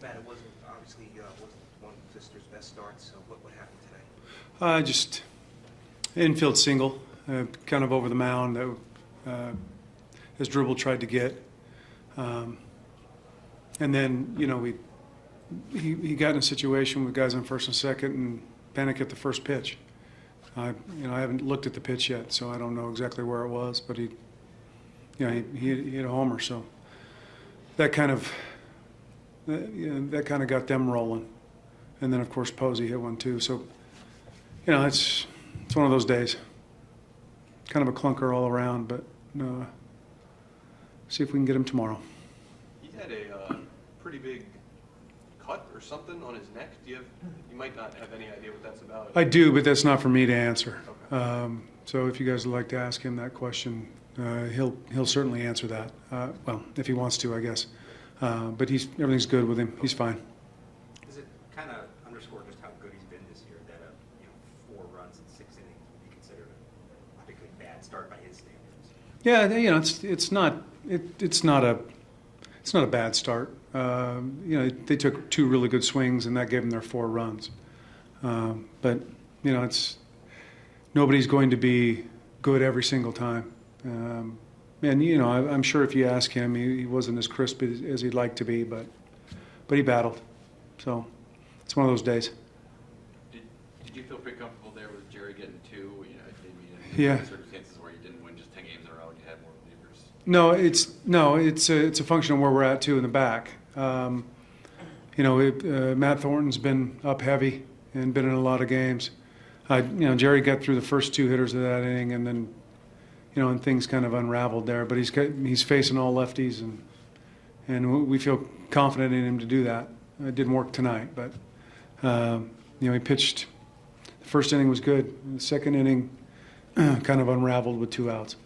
Matt, it wasn't obviously wasn't one of Fister's best starts. So what happened today? Just infield single, kind of over the mound. As Dribble tried to get, and then he got in a situation with guys on first and second and panic at the first pitch. I haven't looked at the pitch yet, so I don't know exactly where it was, but he hit a homer, so that kind of got them rolling, and then of course Posey hit one too. So it's one of those days, kind of a clunker all around, but see if we can get him tomorrow. He had a pretty big cut or something on his neck. You might not have any idea what that's about. I do, but that's not for me to answer. Okay. So if you guys would like to ask him that question, he'll certainly answer that. Well, if he wants to, I guess. But everything's good with him. He's fine. Does it kind of underscore just how good he's been this year that 4 runs in 6 innings would be considered a particularly bad start by his standards? Yeah, it's not a bad start. They took 2 really good swings, and that gave them their 4 runs. But nobody's going to be good every single time. And I'm sure if you ask him, he wasn't as crisp as he'd like to be, but he battled. So it's one of those days. Did you feel pretty comfortable there with Jerry getting 2? Yeah. Circumstances where you didn't win just 10 games in a row and you had more relievers. It's a function of where we're at too in the back. Matt Thornton's been up heavy and been in a lot of games. Jerry got through the first 2 hitters of that inning, and then and things kind of unraveled there. But he's facing all lefties, and we feel confident in him to do that. It didn't work tonight, but he pitched. The first inning was good. The second inning kind of unraveled with 2 outs.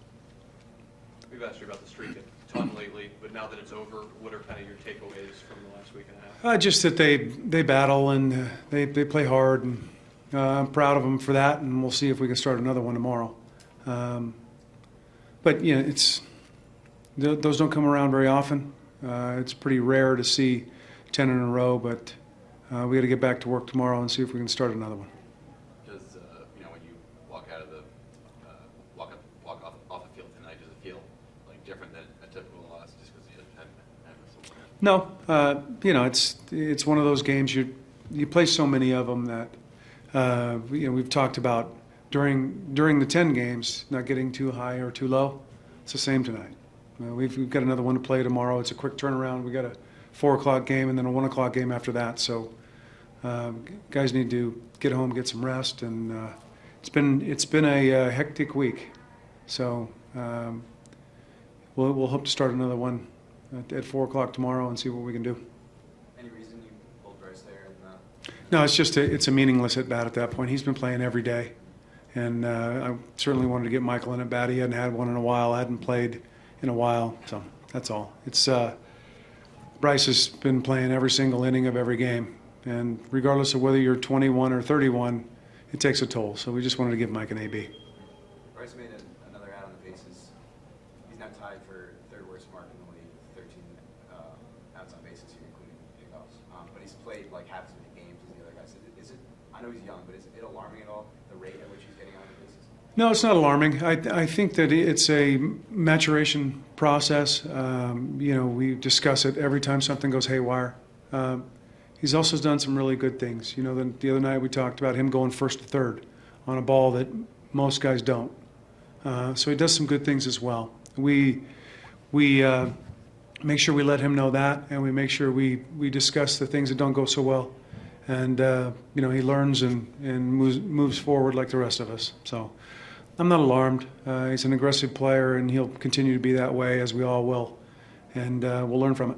We've asked you about the streak a ton lately, but now that it's over, what are kind of your takeaways from the last week and a half? Just that they battle and they play hard, and I'm proud of them for that. And we'll see if we can start another one tomorrow. But those don't come around very often. It's pretty rare to see 10 in a row, but we got to get back to work tomorrow and see if we can start another one. Does when you walk out of the walk off the field tonight, does it feel like different than a typical loss just because you haven't No, it's one of those games you play so many of them that we've talked about during the 10 games not getting too high or too low. It's the same tonight. We've got another one to play tomorrow. It's a quick turnaround. We got a 4:00 game and then a 1:00 game after that. So guys need to get home, get some rest, and it's been a hectic week. So we'll hope to start another one at 4:00 tomorrow and see what we can do. Any reason you pulled Bryce there? No, it's a meaningless at bat at that point. He's been playing every day, and I certainly wanted to get Michael in at bat. He hadn't had one in a while. I hadn't played in a while, so that's all. It's Bryce has been playing every single inning of every game, and regardless of whether you're 21 or 31, it takes a toll. So we just wanted to give Mike an AB. Bryce made another out on the bases. He's now tied for 3rd worst mark in the league, 13 outs on bases here, including pickoffs. But he's played like half as many games as the other guys. I know he's young, but is it alarming at all, the rate at which he's getting on the bases? No, it's not alarming. I think that it's a maturation process. We discuss it every time something goes haywire. He's also done some really good things. The other night we talked about him going 1st to 3rd on a ball that most guys don't. So he does some good things as well. We make sure we let him know that, and we make sure we discuss the things that don't go so well. And he learns and moves forward like the rest of us. So I'm not alarmed. He's an aggressive player, and he'll continue to be that way, as we all will. And we'll learn from it.